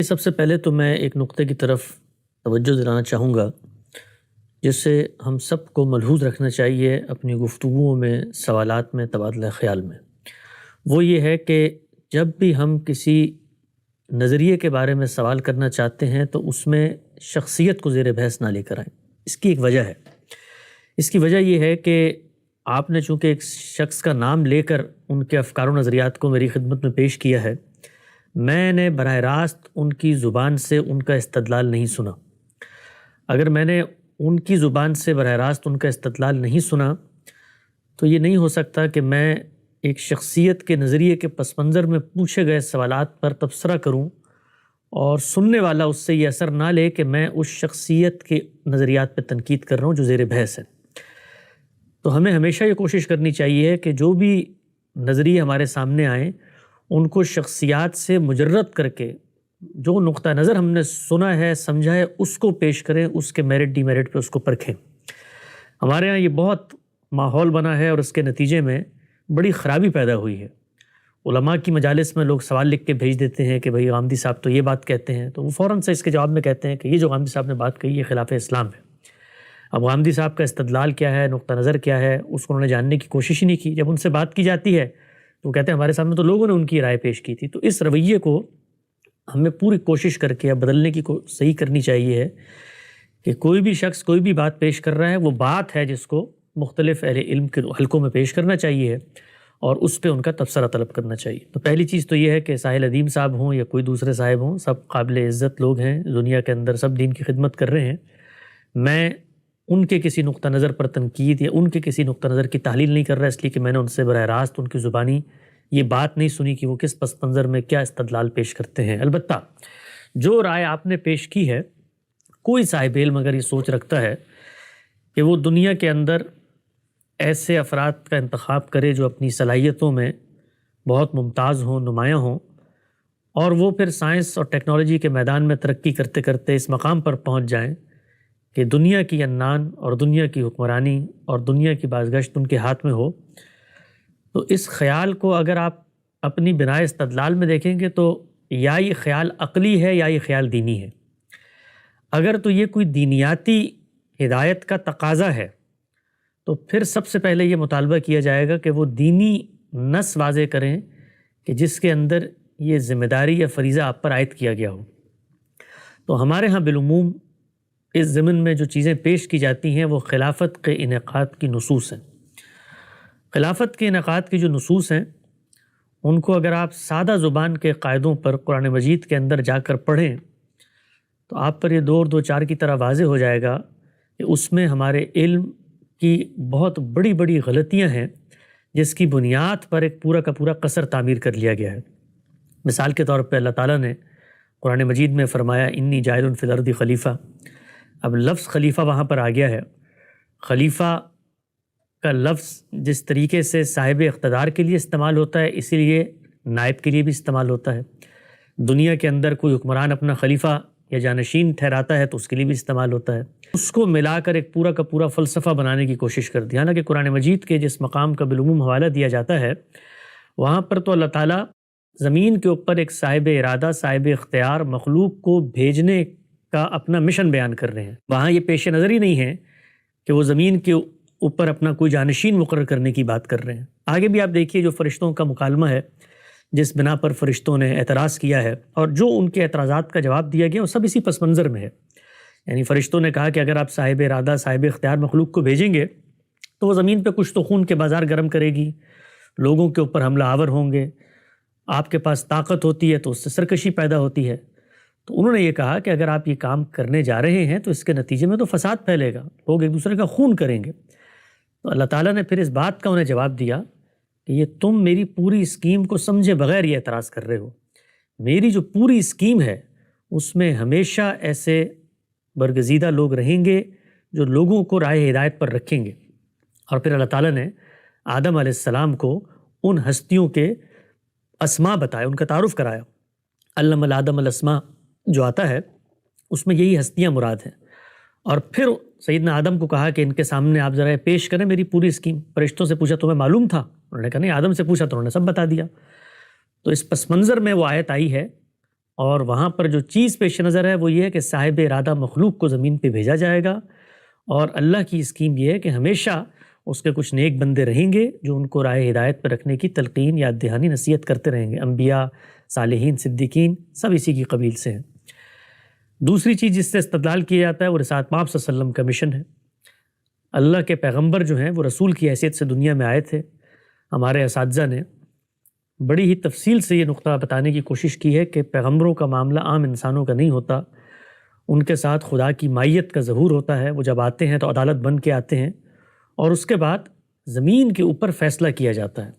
سب سے پہلے تو میں ایک نقطے کی طرف توجہ دلانا چاہوں گا جس سے ہم سب کو ملحوظ رکھنا چاہیے اپنی گفتگوؤں میں، سوالات میں، تبادلہ خیال میں۔ وہ یہ ہے کہ جب بھی ہم کسی نظریے کے بارے میں سوال کرنا چاہتے ہیں تو اس میں شخصیت کو زیر بحث نہ لے کر آئیں۔ اس کی ایک وجہ ہے، اس کی وجہ یہ ہے کہ آپ نے چونکہ ایک شخص کا نام لے کر ان کے افکار و نظریات کو میری خدمت میں پیش کیا ہے، میں نے براہ راست ان کی زبان سے ان کا استدلال نہیں سنا۔ اگر میں نے ان کی زبان سے براہ راست ان کا استدلال نہیں سنا تو یہ نہیں ہو سکتا کہ میں ایک شخصیت کے نظریے کے پس منظر میں پوچھے گئے سوالات پر تبصرہ کروں اور سننے والا اس سے یہ اثر نہ لے کہ میں اس شخصیت کے نظریات پہ تنقید کر رہا ہوں جو زیر بحث ہے۔ تو ہمیں ہمیشہ یہ کوشش کرنی چاہیے کہ جو بھی نظریے ہمارے سامنے آئیں ان کو شخصیات سے مجرد کر کے جو نقطہ نظر ہم نے سنا ہے، سمجھا ہے، اس کو پیش کریں، اس کے میرٹ ڈی میرٹ پہ اس کو پرکھیں۔ ہمارے ہاں یہ بہت ماحول بنا ہے اور اس کے نتیجے میں بڑی خرابی پیدا ہوئی ہے۔ علماء کی مجالس میں لوگ سوال لکھ کے بھیج دیتے ہیں کہ بھئی غامدی صاحب تو یہ بات کہتے ہیں، تو وہ فوراً سے اس کے جواب میں کہتے ہیں کہ یہ جو غامدی صاحب نے بات کہی یہ خلاف اسلام ہے۔ اب غامدی صاحب کا استدلال کیا ہے، نقطہ نظر کیا ہے، اس کو انہوں نے جاننے کی کوشش ہی نہیں کی۔ جب ان سے بات کی جاتی ہے تو وہ کہتے ہیں ہمارے سامنے تو لوگوں نے ان کی رائے پیش کی تھی۔ تو اس رویے کو ہمیں پوری کوشش کر کے بدلنے کی صحیح کرنی چاہیے کہ کوئی بھی شخص کوئی بھی بات پیش کر رہا ہے وہ بات ہے جس کو مختلف اہل علم کے حلقوں میں پیش کرنا چاہیے اور اس پہ ان کا تبصرہ طلب کرنا چاہیے۔ تو پہلی چیز تو یہ ہے کہ ساحل ادیم صاحب ہوں یا کوئی دوسرے صاحب ہوں، سب قابل عزت لوگ ہیں دنیا کے اندر، سب دین کی خدمت کر رہے ہیں۔ میں ان کے کسی نقطہ نظر پر تنقید یا ان کے کسی نقطہ نظر کی تحلیل نہیں کر رہا، اس لیے کہ میں نے ان سے براہ راست ان کی زبانی یہ بات نہیں سنی کہ وہ کس پس منظر میں کیا استدلال پیش کرتے ہیں۔ البتہ جو رائے آپ نے پیش کی ہے، کوئی صاحب علم اگر یہ سوچ رکھتا ہے کہ وہ دنیا کے اندر ایسے افراد کا انتخاب کرے جو اپنی صلاحیتوں میں بہت ممتاز ہوں، نمایاں ہوں، اور وہ پھر سائنس اور ٹیکنالوجی کے میدان میں ترقی کرتے کرتے اس مقام پر پہنچ جائیں کہ دنیا کی عنان اور دنیا کی حکمرانی اور دنیا کی بازگشت ان کے ہاتھ میں ہو، تو اس خیال کو اگر آپ اپنی بنا استدلال میں دیکھیں گے تو یا یہ خیال عقلی ہے یا یہ خیال دینی ہے۔ اگر تو یہ کوئی دینیاتی ہدایت کا تقاضا ہے تو پھر سب سے پہلے یہ مطالبہ کیا جائے گا کہ وہ دینی نص واضح کریں کہ جس کے اندر یہ ذمہ داری یا فریضہ آپ پر عائد کیا گیا ہو۔ تو ہمارے ہاں بالعموم اس ضمن میں جو چیزیں پیش کی جاتی ہیں وہ خلافت کے انعقاد کی نصوص ہیں۔ خلافت کے انعقاد کی جو نصوص ہیں ان کو اگر آپ سادہ زبان کے قاعدوں پر قرآن مجید کے اندر جا کر پڑھیں تو آپ پر یہ دو اور دو چار کی طرح واضح ہو جائے گا کہ اس میں ہمارے علم کی بہت بڑی بڑی غلطیاں ہیں جس کی بنیاد پر ایک پورا کا پورا قصر تعمیر کر لیا گیا ہے۔ مثال کے طور پہ اللہ تعالیٰ نے قرآن مجید میں فرمایا انی جاعل فی الارض خلیفہ۔ اب لفظ خلیفہ وہاں پر آ گیا ہے۔ خلیفہ کا لفظ جس طریقے سے صاحب اقتدار کے لیے استعمال ہوتا ہے اسی لیے نائب کے لیے بھی استعمال ہوتا ہے۔ دنیا کے اندر کوئی حکمران اپنا خلیفہ یا جانشین ٹھہراتا ہے تو اس کے لیے بھی استعمال ہوتا ہے۔ اس کو ملا کر ایک پورا کا پورا فلسفہ بنانے کی کوشش کر دی۔ حالانکہ قرآن مجید کے جس مقام کا بالعموم حوالہ دیا جاتا ہے وہاں پر تو اللہ تعالیٰ زمین کے اوپر ایک صاحب ارادہ، صاحب اختیار مخلوق کو بھیجنے کا اپنا مشن بیان کر رہے ہیں۔ وہاں یہ پیش نظر ہی نہیں ہے کہ وہ زمین کے اوپر اپنا کوئی جانشین مقرر کرنے کی بات کر رہے ہیں۔ آگے بھی آپ دیکھیے جو فرشتوں کا مکالمہ ہے جس بنا پر فرشتوں نے اعتراض کیا ہے اور جو ان کے اعتراضات کا جواب دیا گیا وہ سب اسی پس منظر میں ہے۔ یعنی فرشتوں نے کہا کہ اگر آپ صاحب ارادہ، صاحب اختیار مخلوق کو بھیجیں گے تو وہ زمین پہ کچھ تو خون کے بازار گرم کرے گی، لوگوں کے اوپر حملہ آور ہوں گے، آپ کے پاس طاقت ہوتی ہے تو اس سے سرکشی پیدا ہوتی ہے۔ تو انہوں نے یہ کہا کہ اگر آپ یہ کام کرنے جا رہے ہیں تو اس کے نتیجے میں تو فساد پھیلے گا، لوگ ایک دوسرے کا خون کریں گے۔ تو اللہ تعالیٰ نے پھر اس بات کا انہیں جواب دیا کہ یہ تم میری پوری اسکیم کو سمجھے بغیر یہ اعتراض کر رہے ہو۔ میری جو پوری اسکیم ہے اس میں ہمیشہ ایسے برگزیدہ لوگ رہیں گے جو لوگوں کو راہ ہدایت پر رکھیں گے۔ اور پھر اللہ تعالیٰ نے آدم علیہ السلام کو ان ہستیوں کے اسماء بتائے، ان کا تعارف کرایا۔ علم الآدم الاسماء جو آتا ہے اس میں یہی ہستیاں مراد ہیں۔ اور پھر سیدنا آدم کو کہا کہ ان کے سامنے آپ ذرا پیش کریں میری پوری اسکیم۔ فرشتوں سے پوچھا تمہیں معلوم تھا؟ انہوں نے کہا نہیں۔ آدم سے پوچھا تو انہوں نے سب بتا دیا۔ تو اس پس منظر میں وہ آیت آئی ہے اور وہاں پر جو چیز پیش نظر ہے وہ یہ ہے کہ صاحب ارادہ مخلوق کو زمین پہ بھیجا جائے گا، اور اللہ کی اسکیم یہ ہے کہ ہمیشہ اس کے کچھ نیک بندے رہیں گے جو ان کو راہ ہدایت پر رکھنے کی تلقین، یاد دہانی، نصیحت کرتے رہیں گے۔ انبیاء، صالحین، صدیقین سب اسی کی قبیل سے ہیں۔ دوسری چیز جس سے استدلال کیا جاتا ہے وہ رسالت پاک صلی اللہ علیہ وسلم کا مشن ہے۔ اللہ کے پیغمبر جو ہیں وہ رسول کی حیثیت سے دنیا میں آئے تھے۔ ہمارے اساتذہ نے بڑی ہی تفصیل سے یہ نقطہ بتانے کی کوشش کی ہے کہ پیغمبروں کا معاملہ عام انسانوں کا نہیں ہوتا، ان کے ساتھ خدا کی مائیت کا ظہور ہوتا ہے۔ وہ جب آتے ہیں تو عدالت بن کے آتے ہیں، اور اس کے بعد زمین کے اوپر فیصلہ کیا جاتا ہے،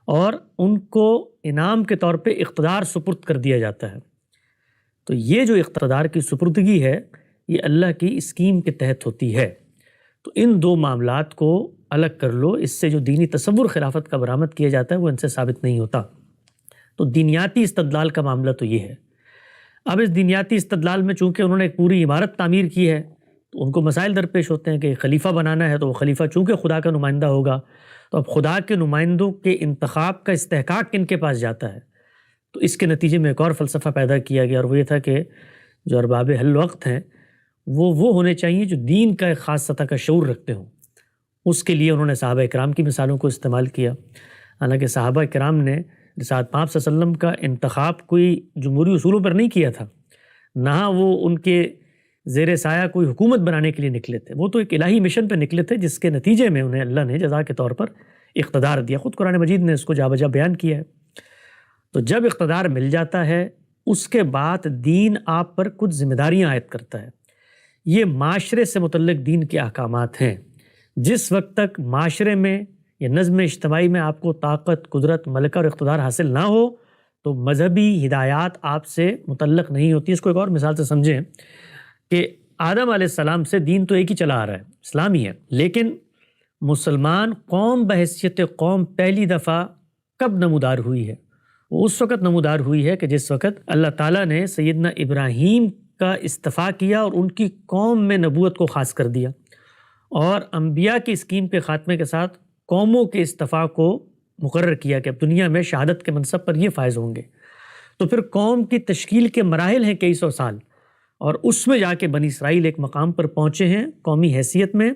اور ان کو انعام کے طور پہ اقتدار سپرد کر دیا جاتا ہے۔ تو یہ جو اقتدار کی سپردگی ہے یہ اللہ کی اسکیم کے تحت ہوتی ہے۔ تو ان دو معاملات کو الگ کر لو، اس سے جو دینی تصور خلافت کا برآمد کیا جاتا ہے وہ ان سے ثابت نہیں ہوتا۔ تو دینیاتی استدلال کا معاملہ تو یہ ہے۔ اب اس دینیاتی استدلال میں چونکہ انہوں نے ایک پوری عمارت تعمیر کی ہے تو ان کو مسائل درپیش ہوتے ہیں کہ خلیفہ بنانا ہے، تو وہ خلیفہ چونکہ خدا کا نمائندہ ہوگا تو اب خدا کے نمائندوں کے انتخاب کا استحقاق کن کے پاس جاتا ہے؟ تو اس کے نتیجے میں ایک اور فلسفہ پیدا کیا گیا، اور وہ یہ تھا کہ جو ارباب حل وقت ہیں وہ ہونے چاہیے جو دین کا ایک خاص سطح کا شعور رکھتے ہوں۔ اس کے لیے انہوں نے صحابہ کرام کی مثالوں کو استعمال کیا۔ حالانکہ صحابہ کرام نے رسالت پاک صلی اللہ علیہ وسلم کا انتخاب کوئی جمہوری اصولوں پر نہیں کیا تھا، نہ وہ ان کے زیر سایہ کوئی حکومت بنانے کے لیے نکلے تھے، وہ تو ایک الہی مشن پہ نکلے تھے جس کے نتیجے میں انہیں اللہ نے جزا کے طور پر اقتدار دیا۔ خود قرآن مجید نے اس کو جا بجا بیان کیا ہے۔ تو جب اقتدار مل جاتا ہے اس کے بعد دین آپ پر کچھ ذمہ داریاں عائد کرتا ہے۔ یہ معاشرے سے متعلق دین کے احکامات ہیں۔ جس وقت تک معاشرے میں یا نظم اجتماعی میں آپ کو طاقت، قدرت، ملکہ اور اقتدار حاصل نہ ہو تو مذہبی ہدایات آپ سے متعلق نہیں ہوتی۔ اس کو ایک اور مثال سے سمجھیں کہ آدم علیہ السلام سے دین تو ایک ہی چلا آ رہا ہے، اسلام ہی ہے، لیکن مسلمان قوم بحیثیت قوم پہلی دفعہ کب نمودار ہوئی ہے؟ وہ اس وقت نمودار ہوئی ہے کہ جس وقت اللہ تعالیٰ نے سیدنا ابراہیم کا استفاء کیا اور ان کی قوم میں نبوت کو خاص کر دیا، اور انبیاء کی اسکیم کے خاتمے کے ساتھ قوموں کے استفاء کو مقرر کیا کہ اب دنیا میں شہادت کے منصب پر یہ فائز ہوں گے۔ تو پھر قوم کی تشکیل کے مراحل ہیں کئی سو سال، اور اس میں جا کے بنی اسرائیل ایک مقام پر پہنچے ہیں قومی حیثیت میں۔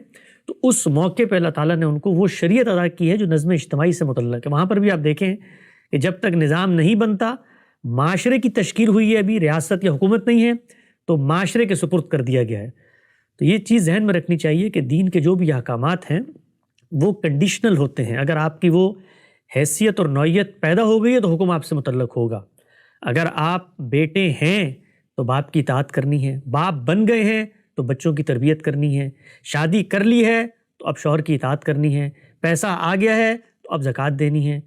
تو اس موقع پہ اللہ تعالیٰ نے ان کو وہ شریعت ادا کی ہے جو نظم اجتماعی سے متعلق ہے۔ وہاں پر بھی آپ دیکھیں کہ جب تک نظام نہیں بنتا، معاشرے کی تشکیل ہوئی ہے، ابھی ریاست یا حکومت نہیں ہے، تو معاشرے کے سپرد کر دیا گیا ہے۔ تو یہ چیز ذہن میں رکھنی چاہیے کہ دین کے جو بھی احکامات ہیں وہ کنڈیشنل ہوتے ہیں۔ اگر آپ کی وہ حیثیت اور نوعیت پیدا ہو گئی ہے تو حکم آپ سے متعلق ہوگا۔ اگر آپ بیٹے ہیں تو باپ کی اطاعت کرنی ہے، باپ بن گئے ہیں تو بچوں کی تربیت کرنی ہے، شادی کر لی ہے تو اب شوہر کی اطاعت کرنی ہے، پیسہ آ گیا ہے تو اب زکوٰۃ دینی ہے،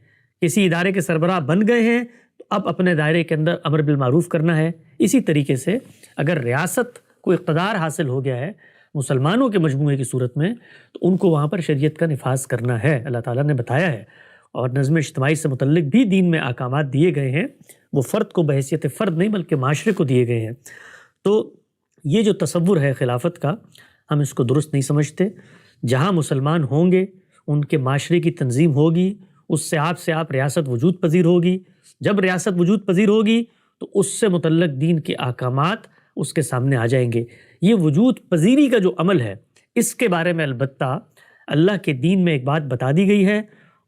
کسی ادارے کے سربراہ بن گئے ہیں تو اب اپنے دائرے کے اندر امر بالمعروف کرنا ہے۔ اسی طریقے سے اگر ریاست کو اقتدار حاصل ہو گیا ہے مسلمانوں کے مجموعے کی صورت میں تو ان کو وہاں پر شریعت کا نفاذ کرنا ہے۔ اللہ تعالیٰ نے بتایا ہے، اور نظم اجتماعی سے متعلق بھی دین میں احکامات دیے گئے ہیں، وہ فرد کو بحیثیت فرد نہیں بلکہ معاشرے کو دیے گئے ہیں۔ تو یہ جو تصور ہے خلافت کا، ہم اس کو درست نہیں سمجھتے۔ جہاں مسلمان ہوں گے ان کے معاشرے کی تنظیم ہوگی، اس سے آپ ریاست وجود پذیر ہوگی۔ جب ریاست وجود پذیر ہوگی تو اس سے متعلق دین کے احکامات اس کے سامنے آ جائیں گے۔ یہ وجود پذیری کا جو عمل ہے اس کے بارے میں البتہ اللہ کے دین میں ایک بات بتا دی گئی ہے،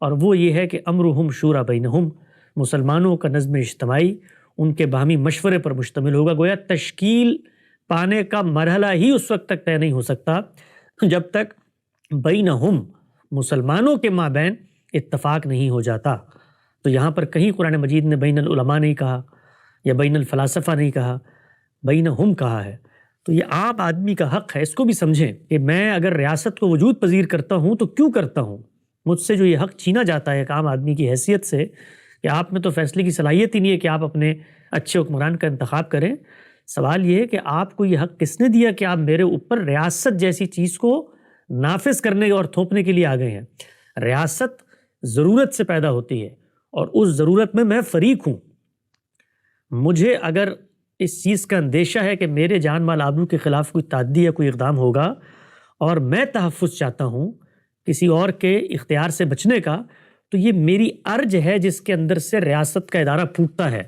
اور وہ یہ ہے کہ امرہم شورا بینہم، مسلمانوں کا نظم اجتماعی ان کے باہمی مشورے پر مشتمل ہوگا۔ گویا تشکیل پانے کا مرحلہ ہی اس وقت تک طے نہیں ہو سکتا جب تک بینہم، مسلمانوں کے مابین اتفاق نہیں ہو جاتا۔ تو یہاں پر کہیں قرآن مجید نے بین العلماء نہیں کہا یا بین الفلاسفہ نہیں کہا، بینہم کہا ہے۔ تو یہ عام آدمی کا حق ہے، اس کو بھی سمجھیں کہ میں اگر ریاست کو وجود پذیر کرتا ہوں تو کیوں کرتا ہوں؟ مجھ سے جو یہ حق چھینا جاتا ہے ایک عام آدمی کی حیثیت سے کہ آپ میں تو فیصلے کی صلاحیت ہی نہیں ہے کہ آپ اپنے اچھے حکمران کا انتخاب کریں۔ سوال یہ ہے کہ آپ کو یہ حق کس نے دیا کہ آپ میرے اوپر ریاست جیسی چیز کو نافذ کرنے اور تھوپنے کے لیے آ گئے ہیں؟ ریاست ضرورت سے پیدا ہوتی ہے اور اس ضرورت میں فریق ہوں۔ مجھے اگر اس چیز کا اندیشہ ہے کہ میرے جان مال آبرو کے خلاف کوئی تعدی یا کوئی اقدام ہوگا اور میں تحفظ چاہتا ہوں کسی اور کے اختیار سے بچنے کا، تو یہ میری ارج ہے جس کے اندر سے ریاست کا ادارہ پھوٹتا ہے۔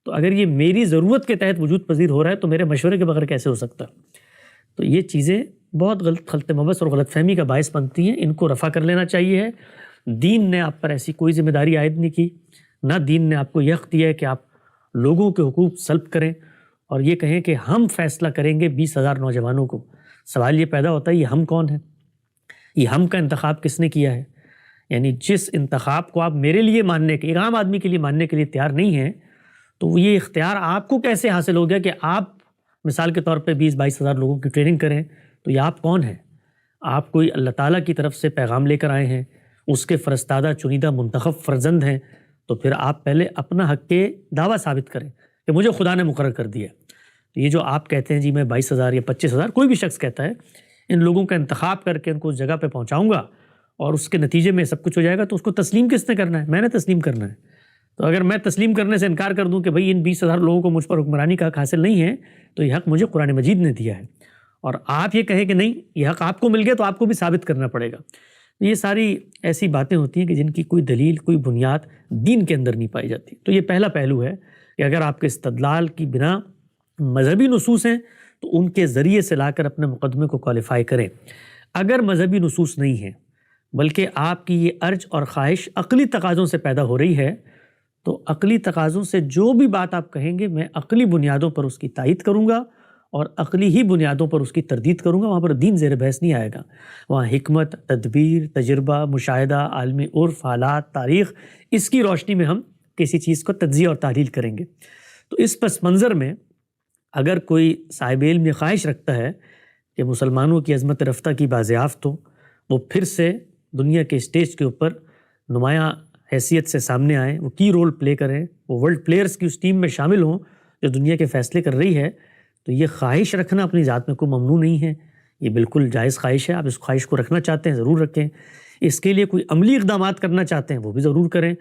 تو اگر یہ میری ضرورت کے تحت وجود پذیر ہو رہا ہے تو میرے مشورے کے بغیر کیسے ہو سکتا؟ تو یہ چیزیں بہت غلط خلط مبث اور غلط فہمی کا باعث بنتی ہیں، ان کو رفع کر لینا چاہیے ہے۔ دین نے آپ پر ایسی کوئی ذمہ داری عائد نہیں کی، نہ دین نے آپ کو یہ حق دیا ہے کہ آپ لوگوں کے حقوق سلب کریں اور یہ کہیں کہ ہم فیصلہ کریں گے 20,000 نوجوانوں کو۔ سوال یہ پیدا ہوتا ہے یہ ہم کون ہیں؟ یہ ہم کا انتخاب کس نے کیا ہے؟ یعنی جس انتخاب کو آپ میرے لیے ماننے کے، ایک عام آدمی کے لیے ماننے کے لیے تیار نہیں ہیں، تو یہ اختیار آپ کو کیسے حاصل ہو گیا کہ آپ مثال کے طور پہ 20-22,000 لوگوں کی ٹریننگ کریں؟ تو یہ آپ کون ہیں؟ آپ کوئی اللہ تعالیٰ کی طرف سے پیغام لے کر آئے ہیں، اس کے فرستادہ چنیدہ منتخب فرزند ہیں، تو پھر آپ پہلے اپنا حق کے دعویٰ ثابت کریں کہ مجھے خدا نے مقرر کر دیا ہے۔ تو یہ جو آپ کہتے ہیں جی میں 22,000 یا 25,000، کوئی بھی شخص کہتا ہے، ان لوگوں کا انتخاب کر کے ان کو اس جگہ پہ پہنچاؤں گا اور اس کے نتیجے میں سب کچھ ہو جائے گا، تو اس کو تسلیم کس نے کرنا ہے؟ میں نے تسلیم کرنا ہے۔ تو اگر میں تسلیم کرنے سے انکار کر دوں کہ بھئی ان 20,000 لوگوں کو مجھ پر حکمرانی کا حق حاصل نہیں ہے، تو یہ حق مجھے قرآن مجید نے دیا ہے، اور آپ یہ کہیں کہ نہیں یہ حق آپ کو مل گیا تو آپ کو بھی ثابت کرنا پڑے گا۔ یہ ساری ایسی باتیں ہوتی ہیں کہ جن کی کوئی دلیل، کوئی بنیاد دین کے اندر نہیں پائی جاتی۔ تو یہ پہلا پہلو ہے کہ اگر آپ کے استدلال کی بنا مذہبی نصوص ہیں تو ان کے ذریعے سے لا کر اپنے مقدمے کو کوالیفائی کریں۔ اگر مذہبی نصوص نہیں ہیں بلکہ آپ کی یہ ارج اور خواہش عقلی تقاضوں سے پیدا ہو رہی ہے، تو عقلی تقاضوں سے جو بھی بات آپ کہیں گے میں عقلی بنیادوں پر اس کی تائید کروں گا اور عقلی ہی بنیادوں پر اس کی تردید کروں گا۔ وہاں پر دین زیر بحث نہیں آئے گا، وہاں حکمت، تدبیر، تجربہ، مشاہدہ، عالمی عرف، حالات، تاریخ، اس کی روشنی میں ہم کسی چیز کو تجزیہ اور تحلیل کریں گے۔ تو اس پس منظر میں اگر کوئی صاحب علم یہ خواہش رکھتا ہے کہ مسلمانوں کی عظمت رفتہ کی بازیافت ہو، وہ پھر سے دنیا کے اسٹیج کے اوپر نمایاں حیثیت سے سامنے آئیں، وہ کی رول پلے کریں، وہ ورلڈ پلیئرز کی اس ٹیم میں شامل ہوں جو دنیا کے فیصلے کر رہی ہے، تو یہ خواہش رکھنا اپنی ذات میں کوئی ممنوع نہیں ہے، یہ بالکل جائز خواہش ہے۔ آپ اس خواہش کو رکھنا چاہتے ہیں ضرور رکھیں، اس کے لیے کوئی عملی اقدامات کرنا چاہتے ہیں وہ بھی ضرور کریں،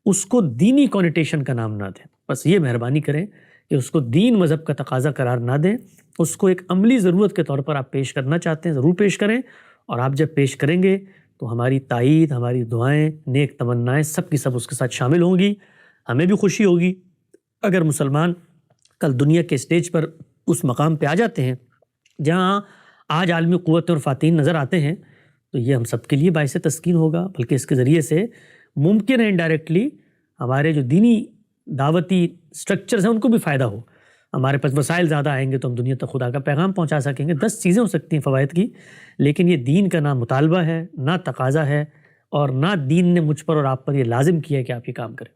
اس کو دینی کونیٹیشن کا نام نہ دیں، بس یہ مہربانی کریں کہ اس کو دین مذہب کا تقاضا قرار نہ دیں، اس کو ایک عملی ضرورت کے طور پر آپ پیش کرنا چاہتے ہیں ضرور پیش کریں، اور آپ جب پیش کریں گے تو ہماری تائید، ہماری دعائیں، نیک تمنائیں سب کی سب اس کے ساتھ شامل ہوں گی۔ ہمیں بھی خوشی ہوگی اگر مسلمان کل دنیا کے اسٹیج پر اس مقام پہ آ جاتے ہیں جہاں آج عالمی قوت اور فاتحین نظر آتے ہیں، تو یہ ہم سب کے لیے باعث تسکین ہوگا، بلکہ اس کے ذریعے سے ممکن ہے انڈائریکٹلی ہمارے جو دینی دعوتی سٹرکچرز ہیں ان کو بھی فائدہ ہو۔ ہمارے پاس وسائل زیادہ آئیں گے تو ہم دنیا تک خدا کا پیغام پہنچا سکیں گے۔ 10 چیزیں ہو سکتی ہیں فوائد کی، لیکن یہ دین کا نہ مطالبہ ہے، نہ تقاضا ہے، اور نہ دین نے مجھ پر اور آپ پر یہ لازم کیا ہے کہ آپ یہ کام کریں۔